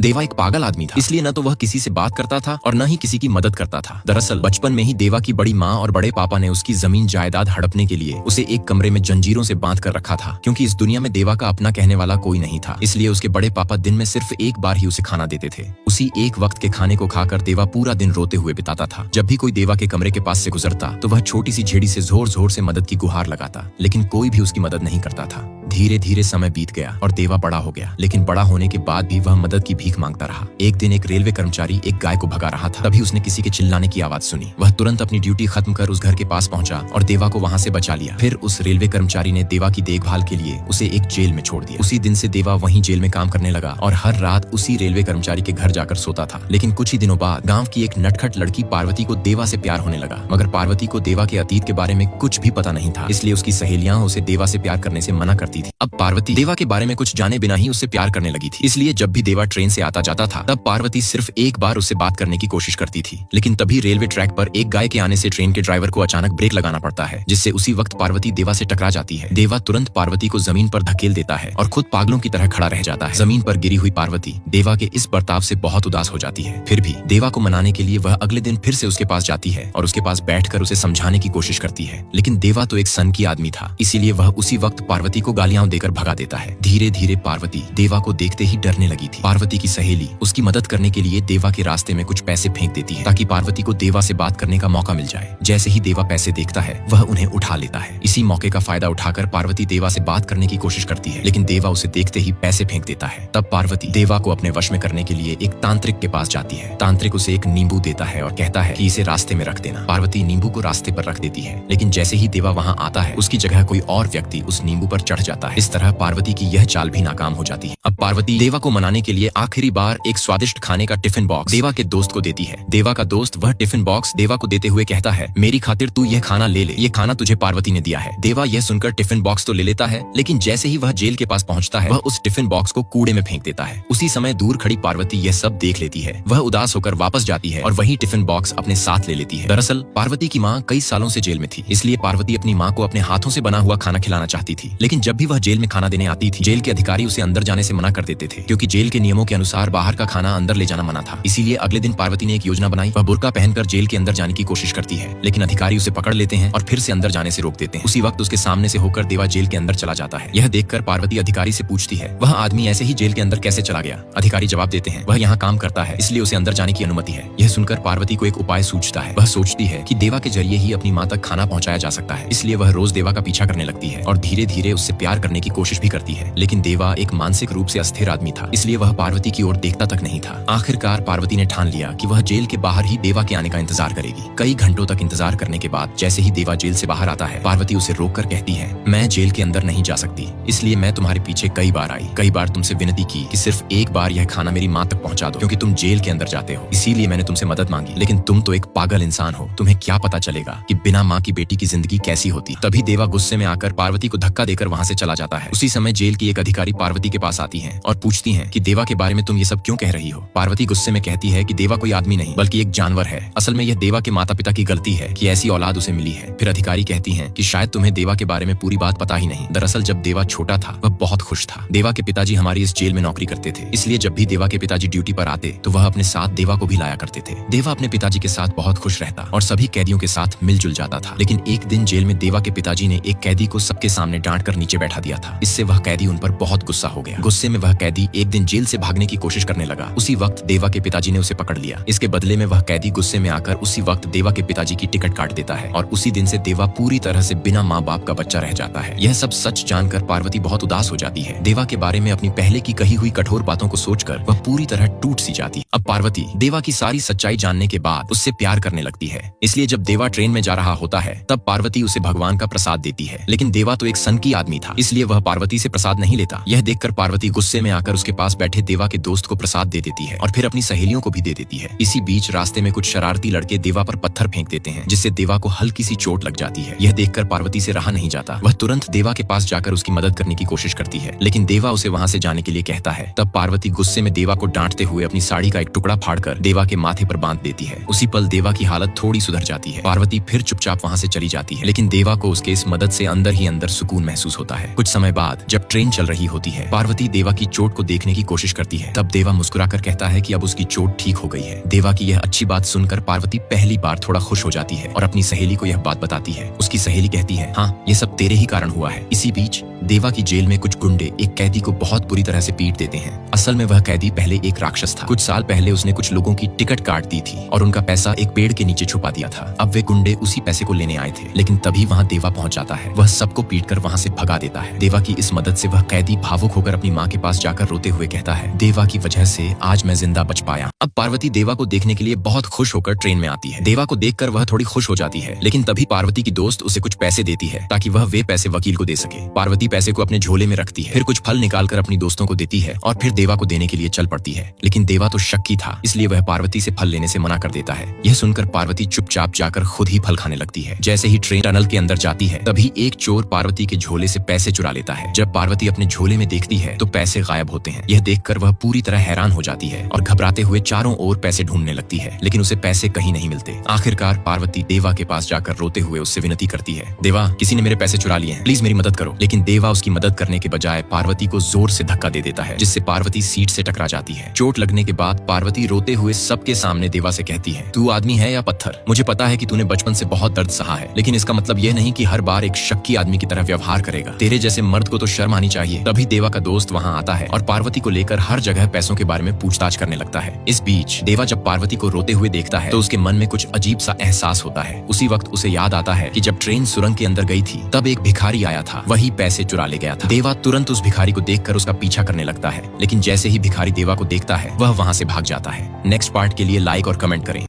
देवा एक पागल आदमी था, इसलिए न तो वह किसी से बात करता था और न ही किसी की मदद करता था। दरअसल बचपन में ही देवा की बड़ी माँ और बड़े पापा ने उसकी जमीन जायदाद हड़पने के लिए उसे एक कमरे में जंजीरों से बांध कर रखा था, क्योंकि इस दुनिया में देवा का अपना कहने वाला कोई नहीं था। इसलिए उसके बड़े पापा दिन में सिर्फ एक बार ही उसे खाना देते थे। उसी एक वक्त के खाने को खाकर देवा पूरा दिन रोते हुए बिताता था। जब भी कोई देवा के कमरे के पास से गुजरता तो वह छोटी सी झेड़ी से जोर जोर से मदद की गुहार लगाता, लेकिन कोई भी उसकी मदद नहीं करता था। धीरे धीरे समय बीत गया और देवा बड़ा हो गया, लेकिन बड़ा होने के बाद भी वह मदद की भीख मांगता रहा। एक दिन एक रेलवे कर्मचारी एक गाय को भगा रहा था, तभी उसने किसी के चिल्लाने की आवाज सुनी। वह तुरंत अपनी ड्यूटी खत्म कर उस घर के पास पहुंचा और देवा को वहां से बचा लिया। फिर उस रेलवे कर्मचारी ने देवा की देखभाल के लिए उसे एक जेल में छोड़ दिया। उसी दिन से देवा वहीं जेल में काम करने लगा और हर रात उसी रेलवे कर्मचारी के घर जाकर सोता था। लेकिन कुछ ही दिनों बाद गाँव की एक नटखट लड़की पार्वती को देवा से प्यार होने लगा, मगर पार्वती को देवा के अतीत के बारे में कुछ भी पता नहीं था, इसलिए उसकी सहेलियां उसे देवा से प्यार करने से मना करती थी। अब पार्वती देवा के बारे में कुछ जाने बिना ही उससे प्यार करने लगी थी, इसलिए जब भी देवा ट्रेन से आता जाता था तब पार्वती सिर्फ एक बार उससे बात करने की कोशिश करती थी। लेकिन तभी रेलवे ट्रैक पर एक गाय के आने से ट्रेन के ड्राइवर को अचानक ब्रेक लगाना पड़ता है, जिससे उसी वक्त पार्वती देवा से टकरा जाती है। देवा तुरंत पार्वती को जमीन पर धकेल देता है और खुद पागलों की तरह खड़ा रह जाता है। जमीन पर गिरी हुई पार्वती देवा के इस बर्ताव से बहुत उदास हो जाती है। फिर भी देवा को मनाने के लिए वह अगले दिन फिर से उसके पास जाती है और उसके पास बैठकर उसे समझाने की कोशिश करती है। लेकिन देवा तो एक सन की आदमी था, इसीलिए वह उसी वक्त पार्वती को गालियां देकर भगा देता है। धीरे धीरे पार्वती देवा को देखते ही डरने लगी थी। पार्वती की सहेली उसकी मदद करने के लिए देवा के रास्ते में कुछ पैसे फेंक देती है, ताकि पार्वती को देवा से बात करने का मौका मिल जाए। जैसे ही देवा पैसे देखता है वह उन्हें उठा लेता है। इसी मौके का फायदा उठाकर पार्वती देवा से बात करने की कोशिश करती है, लेकिन देवा उसे देखते ही पैसे फेंक देता है। तब पार्वती देवा को अपने वश में करने के लिए एक तांत्रिक के पास जाती है। तांत्रिक उसे एक नींबू देता है और कहता है कि इसे रास्ते में रख देना। पार्वती नींबू को रास्ते पर रख देती है, लेकिन जैसे ही देवा वहां आता है उसकी जगह कोई और व्यक्ति उस नींबू पर चढ़ जाता है। इस तरह पार्वती की यह चाल भी नाकाम हो जाती है। अब पार्वती देवा को मनाने के लिए आखिरी बार एक स्वादिष्ट खाने का टिफिन बॉक्स देवा के दोस्त को देती है। देवा का दोस्त वह टिफिन बॉक्स देवा को देते हुए कहता है, मेरी खातिर तू यह खाना ले ले, ये खाना तुझे पार्वती ने दिया है। देवा यह सुनकर टिफिन बॉक्स तो ले लेता है, लेकिन जैसे ही वह जेल के पास पहुंचता है वह उस टिफिन बॉक्स को कूड़े में फेंक देता है। उसी समय दूर खड़ी पार्वती यह सब देख लेती है। वह उदास होकर वापस जाती है और वही टिफिन बॉक्स अपने साथ ले लेती है। दरअसल पार्वती की माँ कई सालों से जेल में थी, इसलिए पार्वती अपनी माँ को अपने हाथों से बना हुआ खाना खिलाना चाहती थी। लेकिन जब भी वह जेल में खाना देने आती थी, जेल के अधिकारी उसे अंदर जाने से मना कर देते थे, क्योंकि जेल के नियमों के अनुसार बाहर का खाना अंदर ले जाना मना था। इसीलिए अगले दिन पार्वती ने एक योजना बनाई। वह बुर्का पहनकर जेल के अंदर जाने की कोशिश करती है, लेकिन अधिकारी उसे पकड़ लेते हैं और फिर से अंदर जाने से रोक देते हैं। उसी वक्त उसके सामने से होकर देवा जेल के अंदर चला जाता है। यह देखकर पार्वती अधिकारी से पूछती है, वह आदमी ऐसे ही जेल के अंदर कैसे चला गया? अधिकारी जवाब देते हैं, वह यहाँ काम करता है, इसलिए उसे अंदर जाने की अनुमति है। यह सुनकर पार्वती को एक उपाय सूझता है। वह सोचती है कि देवा के जरिए ही अपनी माँ तक खाना पहुँचाया जा सकता है, इसलिए वह रोज देवा का पीछा करने लगती है और धीरे धीरे उससे प्यार करने की कोशिश भी करती है। लेकिन देवा एक मानसिक रूप से अस्थिर आदमी था, इसलिए वह पार्वती की ओर देखता तक नहीं था। आखिरकार पार्वती ने ठान लिया कि वह जेल के बाहर ही देवा के आने का इंतजार करेगी। कई घंटों तक इंतजार करने के बाद जैसे ही देवा जेल से बाहर आता है, पार्वती उसे रोककर कहती है, मैं जेल के अंदर नहीं जा सकती, इसलिए मैं तुम्हारे पीछे कई बार आई, कई बार तुमसे विनती की कि सिर्फ एक बार यह खाना मेरी माँ तक पहुँचा दो, क्योंकि तुम जेल के अंदर जाते हो, इसीलिए मैंने तुमसे मदद मांगी। लेकिन तुम तो एक पागल इंसान हो, तुम्हें क्या पता चलेगा कि बिना माँ की बेटी की जिंदगी कैसी होती। तभी देवा गुस्से में आकर पार्वती को धक्का देकर वहाँ से चला जाता है। उसी समय जेल की एक अधिकारी पार्वती के पास आती है और पूछती है कि देवा के बारे में तुम ये सब क्यों कह रही हो? पार्वती गुस्से में कहती है कि देवा कोई आदमी नहीं बल्कि एक जानवर है। असल में यह देवा के माता पिता की गलती है कि ऐसी औलाद उसे मिली है। फिर अधिकारी कहती हैं कि शायद तुम्हें देवा के बारे में पूरी बात पता ही नहीं। दरअसल जब देवा छोटा था वह बहुत खुश था। देवा के पिताजी हमारी इस जेल में नौकरी करते थे, इसलिए जब भी देवा के पिताजी ड्यूटी पर आते तो वह अपने साथ देवा को भी लाया करते थे। देवा अपने पिताजी के साथ बहुत खुश रहता और सभी कैदियों के साथ मिलजुल जाता था। लेकिन एक दिन जेल में देवा के पिताजी ने एक कैदी को सबके सामने डांट कर नीचे बैठा दिया था। इससे वह कैदी उन पर बहुत गुस्सा हो गया। गुस्से में वह कैदी एक दिन जेल से भागने की कोशिश करने लगा। उसी वक्त देवा के पिताजी ने उसे पकड़ लिया। इसके बदले में वह कैदी गुस्से में आकर उसी वक्त देवा के पिताजी की टिकट काट देता है और उसी दिन से देवा पूरी तरह से बिना माँ बाप का बच्चा रह जाता है। यह सब सच जानकर पार्वती बहुत उदास हो जाती है। देवा के बारे में अपनी पहले की कही हुई कठोर बातों को सोचकर वह पूरी तरह टूट सी जाती। अब पार्वती देवा की सारी सच्चाई जानने के बाद उससे प्यार करने लगती है। इसलिए जब देवा ट्रेन में जा रहा होता है तब पार्वती उसे भगवान का प्रसाद देती है। लेकिन देवा तो एक सनकी आदमी था, इसलिए वह पार्वती से प्रसाद नहीं लेता। यह देखकर पार्वती गुस्से में आकर उसके पास बैठे देवा के दोस्त को प्रसाद दे देती है और फिर अपनी सहेलियों को भी दे देती है। इसी बीच रास्ते में कुछ शरारती लड़के देवा पर पत्थर फेंक देते हैं, जिससे देवा को हल्की सी चोट लग जाती है। यह देखकर पार्वती से रहा नहीं जाता। वह तुरंत देवा के पास जाकर उसकी मदद करने की कोशिश करती है, लेकिन देवा उसे वहां से जाने के लिए कहता है। तब पार्वती गुस्से में देवा को डांटते हुए अपनी साड़ी का एक टुकड़ा फाड़कर देवा के माथे पर बांध देती है। उसी पल देवा की हालत थोड़ी सुधर जाती है। पार्वती फिर चुपचाप वहां से चली जाती है, लेकिन देवा को उसके इस मदद से अंदर ही अंदर सुकून महसूस होता है। है। कुछ समय बाद जब ट्रेन चल रही होती है, पार्वती देवा की चोट को देखने की कोशिश करती है। तब देवा मुस्कुराकर कहता है कि अब उसकी चोट ठीक हो गई है। देवा की यह अच्छी बात सुनकर पार्वती पहली बार थोड़ा खुश हो जाती है और अपनी सहेली को यह बात बताती है। उसकी सहेली कहती है, हाँ, ये सब तेरे ही कारण हुआ है। इसी बीच देवा की जेल में कुछ गुंडे एक कैदी को बहुत बुरी तरह से पीट देते हैं। असल में वह कैदी पहले एक राक्षस था। कुछ साल पहले उसने कुछ लोगों की टिकट काट दी थी और उनका पैसा एक पेड़ के नीचे छुपा दिया था। अब वे गुंडे उसी पैसे को लेने आए थे, लेकिन तभी वहाँ देवा पहुंच जाता है। वह सबको पीटकर वहाँ से भगा देता है। देवा की इस मदद से वह कैदी भावुक होकर अपनी माँ के पास जाकर रोते हुए कहता है, देवा की वजह से आज मैं जिंदा बच पाया। अब पार्वती देवा को देखने के लिए बहुत खुश होकर ट्रेन में आती है। देवा को देखकर वह थोड़ी खुश हो जाती है, लेकिन तभी पार्वती की दोस्त उसे कुछ पैसे देती है ताकि वह वे पैसे वकील को दे सके। पार्वती पैसे को अपने झोले में रखती है, फिर कुछ फल निकालकर अपनी दोस्तों को देती है और फिर देवा को देने के लिए चल पड़ती है। लेकिन देवा तो शक्की था, इसलिए वह पार्वती से फल लेने से मना कर देता है। यह सुनकर पार्वती चुपचाप जाकर खुद ही फल खाने लगती है। जैसे ही ट्रेन टनल के अंदर जाती है, तभी एक चोर पार्वती के झोले से पैसे चुरा लेता है। जब पार्वती अपने झोले में देखती है तो पैसे गायब होते हैं। यह देखकर वह पूरी तरह हैरान हो जाती है और घबराते हुए चारों ओर पैसे ढूंढने लगती है, लेकिन उसे पैसे कहीं नहीं मिलते। आखिरकार पार्वती देवा के पास जाकर रोते हुए उससे विनती करती है, देवा, किसी ने मेरे पैसे चुरा लिए हैं, प्लीज मेरी मदद करो। लेकिन देवा उसकी मदद करने के बजाय पार्वती को जोर से धक्का दे देता है, जिससे पार्वती सीट से टकरा जाती है। चोट लगने के बाद पार्वती रोते हुए सबके सामने देवा से कहती है, तू आदमी है या पत्थर? मुझे पता है कि तूने बचपन से बहुत दर्द सहा है, लेकिन इसका मतलब यह नहीं कि हर बार एक शक्की आदमी की तरह व्यवहार करेगा। तेरे जैसे मर्द को तो शर्म आनी चाहिए। तभी देवा का दोस्त वहाँ आता है और पार्वती को लेकर हर जगह पैसों के बारे में पूछताछ करने लगता है। इस बीच देवा जब पार्वती को रोते हुए देखता है तो उसके मन में कुछ अजीब सा एहसास होता है। उसी वक्त उसे याद आता है कि जब ट्रेन सुरंग के अंदर गई थी तब एक भिखारी आया था, वही पैसे चुरा ले गया था। देवा तुरंत उस भिखारी को देखकर उसका पीछा करने लगता है, लेकिन जैसे ही भिखारी देवा को देखता है वह वहाँ से भाग जाता है। नेक्स्ट पार्ट के लिए लाइक और कमेंट करें।